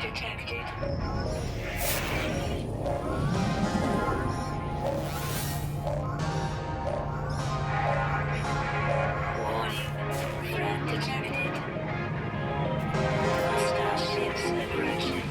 detected. Warning, threat detected. Hostile ships approaching.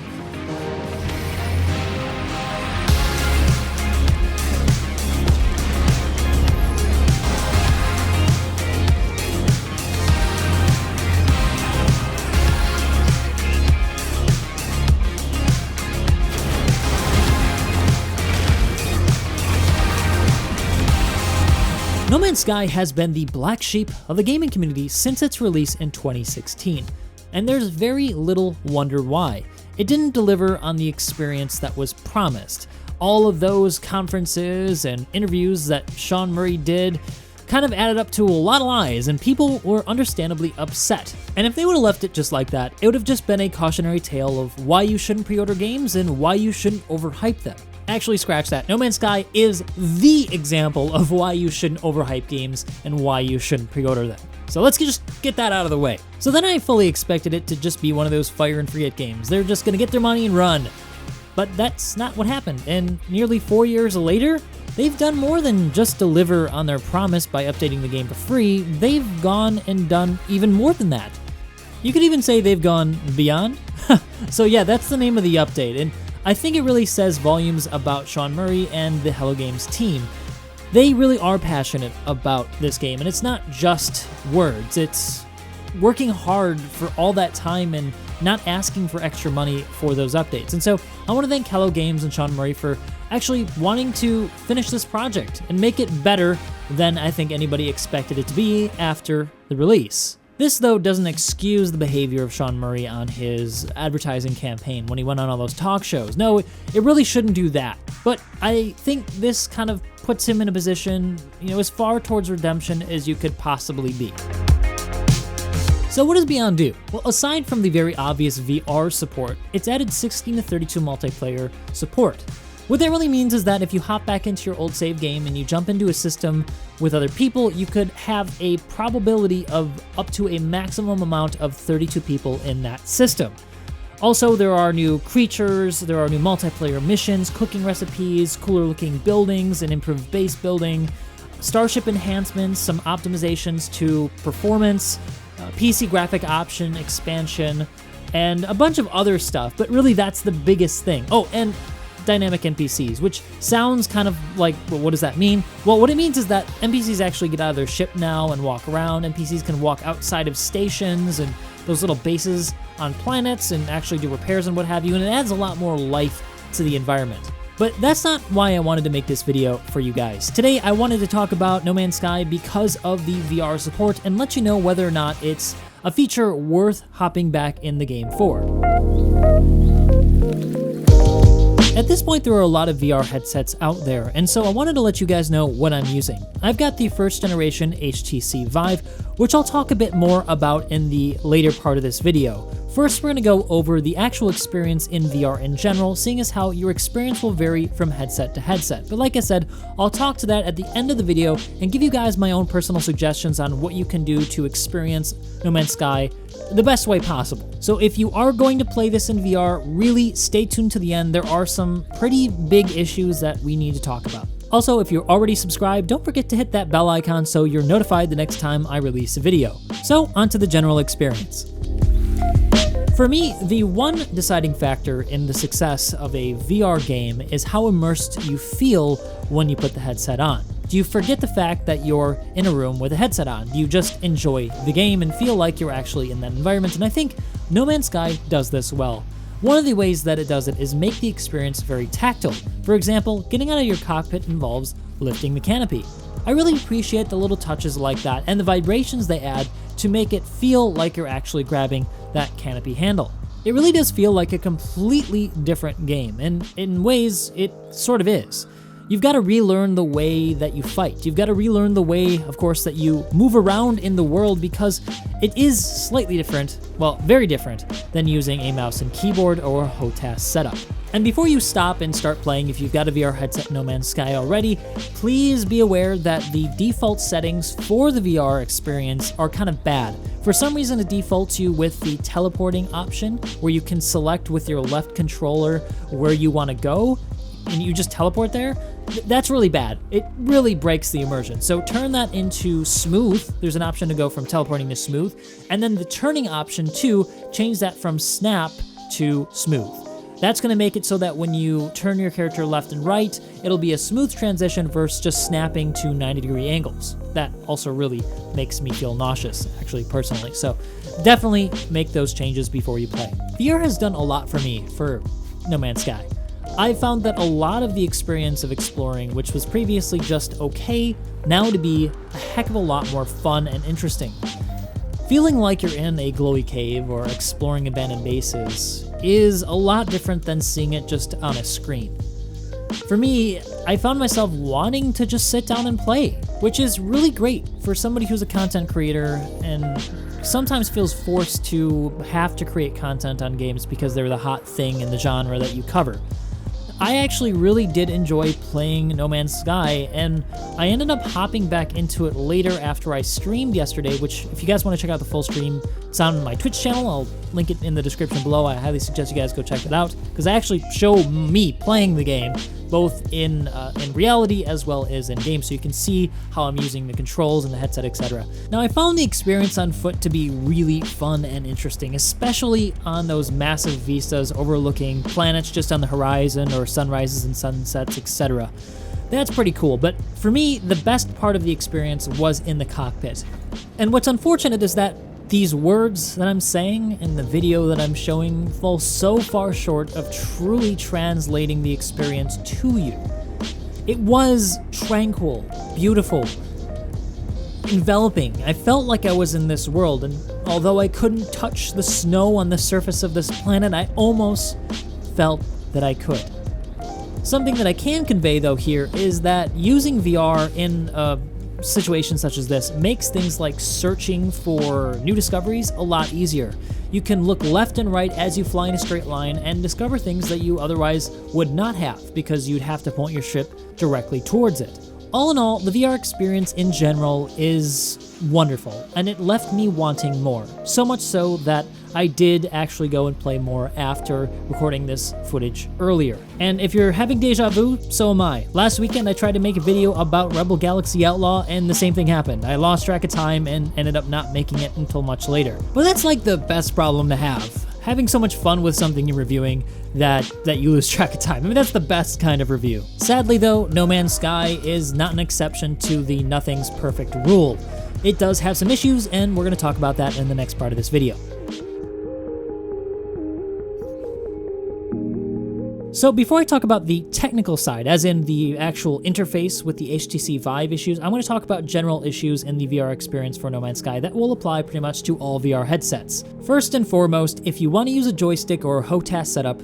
No Man's Sky has been the black sheep of the gaming community since its release in 2016, and there's very little wonder why. It didn't deliver on the experience that was promised. All of those conferences and interviews that Sean Murray did kind of added up to a lot of lies, and people were understandably upset. And if they would have left it just like that, it would have just been a cautionary tale of why you shouldn't pre-order games and why you shouldn't overhype them. Actually, scratch that. No Man's Sky is the example of why you shouldn't overhype games and why you shouldn't pre-order them. So let's just get that out of the way. So then I fully expected it to just be one of those fire and forget games. They're just gonna get their money and run. But that's not what happened, and nearly 4 years later, they've done more than just deliver on their promise by updating the game for free. They've gone and done even more than that. You could even say they've gone beyond. So yeah, that's the name of the update, and I think it really says volumes about Sean Murray and the Hello Games team. They really are passionate about this game, and it's not just words. It's working hard for all that time and not asking for extra money for those updates. And so I want to thank Hello Games and Sean Murray for actually wanting to finish this project and make it better than I think anybody expected it to be after the release. This, though, doesn't excuse the behavior of Sean Murray on his advertising campaign when he went on all those talk shows. No, it really shouldn't do that. But I think this kind of puts him in a position, as far towards redemption as you could possibly be. So what does Beyond do? Well, aside from the very obvious VR support, it's added 16 to 32 multiplayer support. What that really means is that if you hop back into your old save game and you jump into a system with other people, you could have a probability of up to a maximum amount of 32 people in that system. Also, there are new creatures, there are new multiplayer missions, cooking recipes, cooler looking buildings, and improved base building, starship enhancements, some optimizations to performance, PC graphic option expansion, and a bunch of other stuff, but really that's the biggest thing. Oh, and dynamic NPCs, which sounds kind of like, well, what does that mean? Well, what it means is that NPCs actually get out of their ship now and walk around. NPCs can walk outside of stations and those little bases on planets and actually do repairs and what have you, and it adds a lot more life to the environment. But that's not why I wanted to make this video for you guys. Today, I wanted to talk about No Man's Sky because of the VR support and let you know whether or not it's a feature worth hopping back in the game for. At this point, there are a lot of VR headsets out there, and so I wanted to let you guys know what I'm using. I've got the first generation HTC Vive, which I'll talk a bit more about in the later part of this video. First, we're going to go over the actual experience in VR in general, seeing as how your experience will vary from headset to headset. But like I said, I'll talk to that at the end of the video and give you guys my own personal suggestions on what you can do to experience No Man's Sky the best way possible. So if you are going to play this in VR, really stay tuned to the end. There are some pretty big issues that we need to talk about. Also, if you're already subscribed, don't forget to hit that bell icon so you're notified the next time I release a video. So, onto the general experience. For me, the one deciding factor in the success of a VR game is how immersed you feel when you put the headset on. Do you forget the fact that you're in a room with a headset on? Do you just enjoy the game and feel like you're actually in that environment? And I think No Man's Sky does this well. One of the ways that it does it is make the experience very tactile. For example, getting out of your cockpit involves lifting the canopy. I really appreciate the little touches like that and the vibrations they add to make it feel like you're actually grabbing that canopy handle. It really does feel like a completely different game, and in ways, it sort of is. You've got to relearn the way that you fight. You've got to relearn the way, of course, that you move around in the world because it is slightly different, well, very different, than using a mouse and keyboard or a HOTAS setup. And before you stop and start playing, if you've got a VR headset No Man's Sky already, please be aware that the default settings for the VR experience are kind of bad. For some reason, it defaults you with the teleporting option, where you can select with your left controller where you want to go, and you just teleport there. That's really bad. It really breaks the immersion. So turn that into smooth. There's an option to go from teleporting to smooth, and then the turning option too, change that from snap to smooth. That's going to make it so that when you turn your character left and right, it'll be a smooth transition versus just snapping to 90-degree angles. That also really makes me feel nauseous, actually, personally. So definitely make those changes before you play. VR has done a lot for me for No Man's Sky. I found that a lot of the experience of exploring, which was previously just okay, now to be a heck of a lot more fun and interesting. Feeling like you're in a glowy cave or exploring abandoned bases is a lot different than seeing it just on a screen. For me, I found myself wanting to just sit down and play, which is really great for somebody who's a content creator and sometimes feels forced to have to create content on games because they're the hot thing in the genre that you cover. I actually really did enjoy playing No Man's Sky, and I ended up hopping back into it later after I streamed yesterday, which, if you guys want to check out the full stream, it's on my Twitch channel. I'll link it in the description below. I highly suggest you guys go check it out, because I actually show me playing the game, both in reality as well as in game, so you can see how I'm using the controls and the headset, etc. Now, I found the experience on foot to be really fun and interesting, especially on those massive vistas overlooking planets just on the horizon or sunrises and sunsets, etc. That's pretty cool, but for me, the best part of the experience was in the cockpit. And what's unfortunate is that these words that I'm saying in the video that I'm showing fall so far short of truly translating the experience to you. It was tranquil, beautiful, enveloping. I felt like I was in this world, and although I couldn't touch the snow on the surface of this planet, I almost felt that I could. Something that I can convey, though, here is that using VR in a situation such as this makes things like searching for new discoveries a lot easier. You can look left and right as you fly in a straight line and discover things that you otherwise would not have because you'd have to point your ship directly towards it. All in all, the VR experience in general is wonderful, and it left me wanting more. So much so that I did actually go and play more after recording this footage earlier. And if you're having deja vu, so am I. Last weekend I tried to make a video about Rebel Galaxy Outlaw, and the same thing happened. I lost track of time and ended up not making it until much later. But that's like the best problem to have. Having so much fun with something you're reviewing that you lose track of time. I mean, that's the best kind of review. Sadly though, No Man's Sky is not an exception to the nothing's perfect rule. It does have some issues, and we're going to talk about that in the next part of this video. So before I talk about the technical side, as in the actual interface with the HTC Vive issues, I'm going to talk about general issues in the VR experience for No Man's Sky that will apply pretty much to all VR headsets. First and foremost, if you want to use a joystick or a HOTAS setup,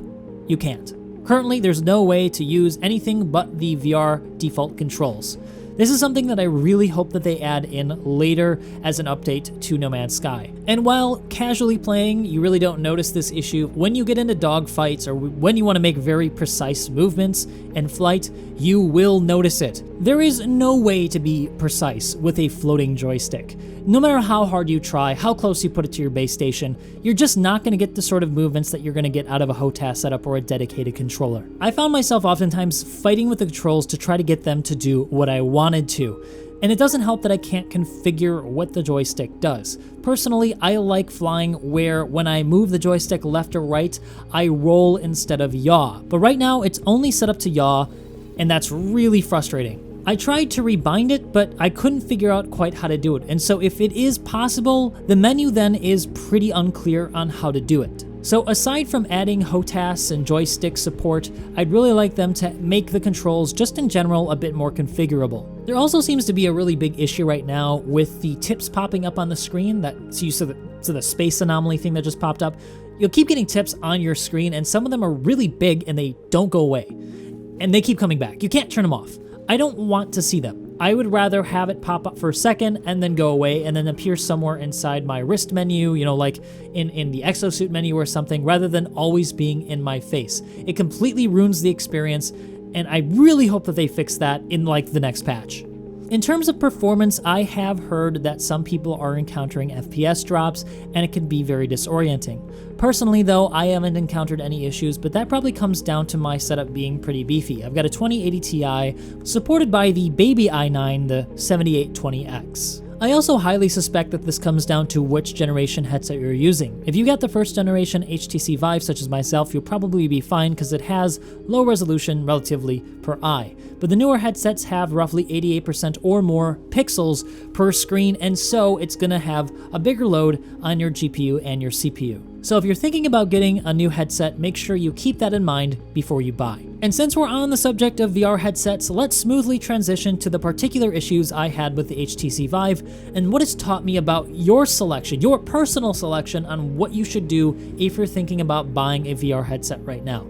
you can't. Currently, there's no way to use anything but the VR default controls. This is something that I really hope that they add in later as an update to No Man's Sky. And while casually playing, you really don't notice this issue, when you get into dogfights or when you want to make very precise movements in flight, you will notice it. There is no way to be precise with a floating joystick. No matter how hard you try, how close you put it to your base station, you're just not going to get the sort of movements that you're going to get out of a HOTAS setup or a dedicated controller. I found myself oftentimes fighting with the controls to try to get them to do what I wanted to. And it doesn't help that I can't configure what the joystick does. Personally, I like flying where when I move the joystick left or right, I roll instead of yaw. But right now, it's only set up to yaw, and that's really frustrating. I tried to rebind it, but I couldn't figure out quite how to do it. And so if it is possible, the menu then is pretty unclear on how to do it. So aside from adding HOTAS and joystick support, I'd really like them to make the controls just in general a bit more configurable. There also seems to be a really big issue right now with the tips popping up on the screen, so the space anomaly thing that just popped up. You'll keep getting tips on your screen, and some of them are really big and they don't go away. And they keep coming back. You can't turn them off. I don't want to see them. I would rather have it pop up for a second and then go away and then appear somewhere inside my wrist menu, like in the exosuit menu or something, rather than always being in my face. It completely ruins the experience, and I really hope that they fix that in the next patch. In terms of performance, I have heard that some people are encountering FPS drops, and it can be very disorienting. Personally, though, I haven't encountered any issues, but that probably comes down to my setup being pretty beefy. I've got a 2080 Ti, supported by the baby i9, the 7820X. I also highly suspect that this comes down to which generation headset you're using. If you got the first generation HTC Vive, such as myself, you'll probably be fine because it has low resolution relatively per eye. But the newer headsets have roughly 88% or more pixels per screen, and so it's going to have a bigger load on your GPU and your CPU. So if you're thinking about getting a new headset, make sure you keep that in mind before you buy. And since we're on the subject of VR headsets, let's smoothly transition to the particular issues I had with the HTC Vive and what it's taught me about your selection, your personal selection on what you should do if you're thinking about buying a VR headset right now.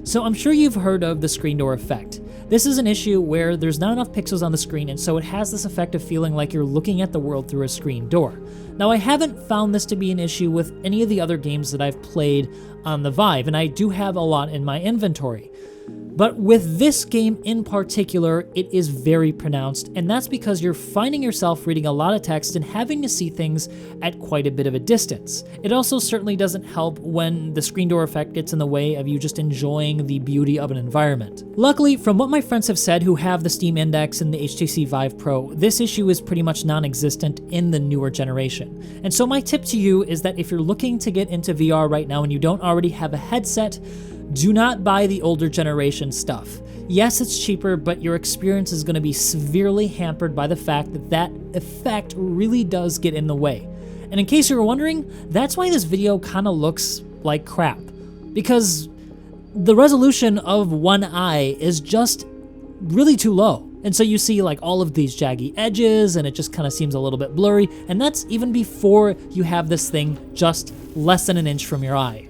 So I'm sure you've heard of the screen door effect. This is an issue where there's not enough pixels on the screen, and so it has this effect of feeling like you're looking at the world through a screen door. Now, I haven't found this to be an issue with any of the other games that I've played on the Vive, and I do have a lot in my inventory. But with this game in particular, it is very pronounced, and that's because you're finding yourself reading a lot of text and having to see things at quite a bit of a distance. It also certainly doesn't help when the screen door effect gets in the way of you just enjoying the beauty of an environment. Luckily, from what my friends have said who have the Steam Index and the HTC Vive Pro, this issue is pretty much non-existent in the newer generation. And so my tip to you is that if you're looking to get into VR right now and you don't already have a headset, do not buy the older generation stuff. Yes, it's cheaper, but your experience is going to be severely hampered by the fact that that effect really does get in the way. And in case you were wondering, that's why this video kind of looks like crap. Because the resolution of one eye is just really too low. And so you see all of these jaggy edges, and it just kind of seems a little bit blurry, and that's even before you have this thing just less than an inch from your eye.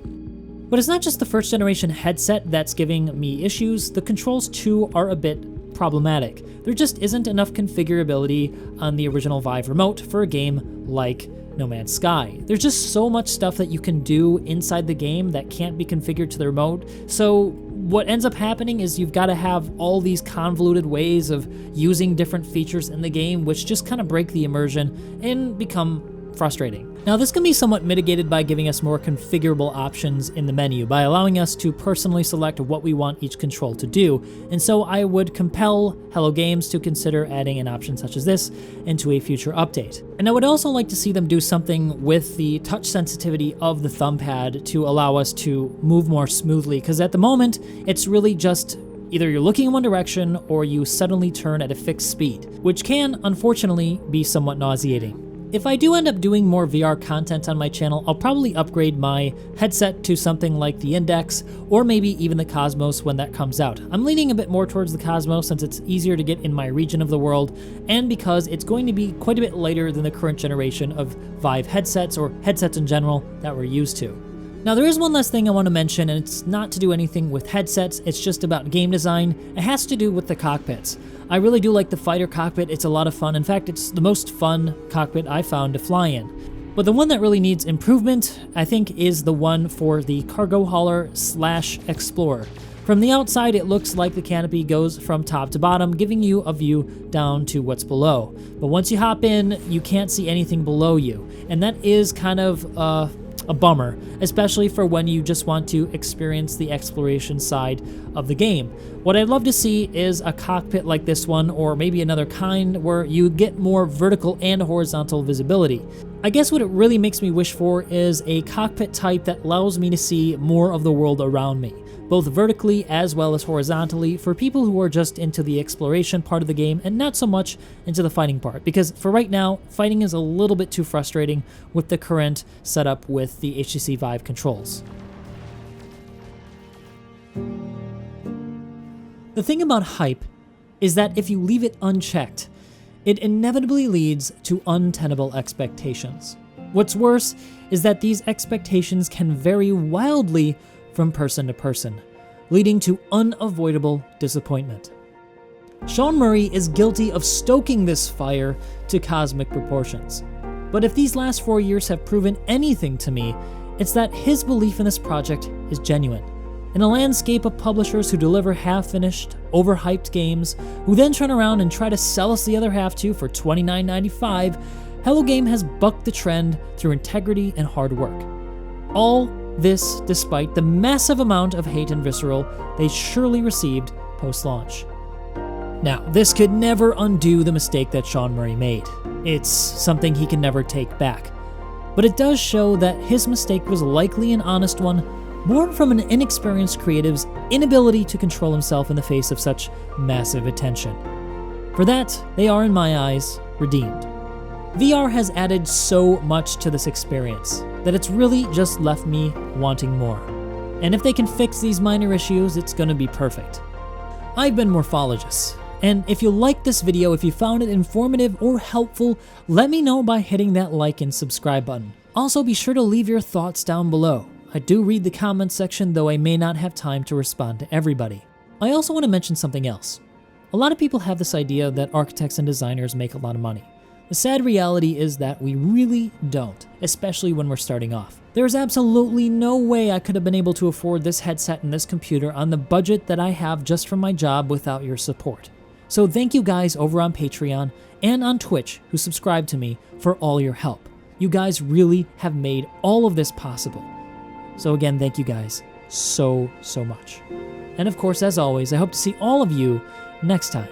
But it's not just the first generation headset that's giving me issues, the controls too are a bit problematic. There just isn't enough configurability on the original Vive remote for a game like No Man's Sky. There's just so much stuff that you can do inside the game that can't be configured to the remote, so what ends up happening is you've got to have all these convoluted ways of using different features in the game, which just kind of break the immersion and become frustrating. Now, this can be somewhat mitigated by giving us more configurable options in the menu, by allowing us to personally select what we want each control to do, and so I would compel Hello Games to consider adding an option such as this into a future update. And I would also like to see them do something with the touch sensitivity of the thumb pad to allow us to move more smoothly, because at the moment, it's really just either you're looking in one direction or you suddenly turn at a fixed speed, which can, unfortunately, be somewhat nauseating. If I do end up doing more VR content on my channel, I'll probably upgrade my headset to something like the Index, or maybe even the Cosmos when that comes out. I'm leaning a bit more towards the Cosmos since it's easier to get in my region of the world, and because it's going to be quite a bit lighter than the current generation of Vive headsets, or headsets in general, that we're used to. Now, there is one last thing I want to mention, and it's not to do anything with headsets, it's just about game design. It has to do with the cockpits. I really do like the fighter cockpit, it's a lot of fun. In fact, it's the most fun cockpit I found to fly in. But the one that really needs improvement, I think, is the one for the cargo hauler/explorer. From the outside, it looks like the canopy goes from top to bottom, giving you a view down to what's below. But once you hop in, you can't see anything below you, and that is kind of a bummer, especially for when you just want to experience the exploration side of the game. What I'd love to see is a cockpit like this one, or maybe another kind, where you get more vertical and horizontal visibility. I guess what it really makes me wish for is a cockpit type that allows me to see more of the world around me, both vertically as well as horizontally, for people who are just into the exploration part of the game and not so much into the fighting part, because for right now, fighting is a little bit too frustrating with the current setup with the HTC Vive controls. The thing about hype is that if you leave it unchecked, it inevitably leads to untenable expectations. What's worse is that these expectations can vary wildly from person to person, leading to unavoidable disappointment. Sean Murray is guilty of stoking this fire to cosmic proportions. But if these last 4 years have proven anything to me, it's that his belief in this project is genuine. In a landscape of publishers who deliver half-finished, overhyped games, who then turn around and try to sell us the other half too for $29.95, Hello Game has bucked the trend through integrity and hard work. All this despite the massive amount of hate and visceral they surely received post-launch. Now, this could never undo the mistake that Sean Murray made. It's something he can never take back. But it does show that his mistake was likely an honest one, born from an inexperienced creative's inability to control himself in the face of such massive attention. For that, they are, in my eyes, redeemed. VR has added so much to this experience that it's really just left me wanting more. And if they can fix these minor issues, it's gonna be perfect. I've been Morphologus, and if you liked this video, if you found it informative or helpful, let me know by hitting that like and subscribe button. Also, be sure to leave your thoughts down below. I do read the comments section, though I may not have time to respond to everybody. I also want to mention something else. A lot of people have this idea that architects and designers make a lot of money. The sad reality is that we really don't, especially when we're starting off. There is absolutely no way I could have been able to afford this headset and this computer on the budget that I have just from my job without your support. So thank you guys over on Patreon and on Twitch who subscribe to me for all your help. You guys really have made all of this possible. So again, thank you guys so much. And of course, as always, I hope to see all of you next time.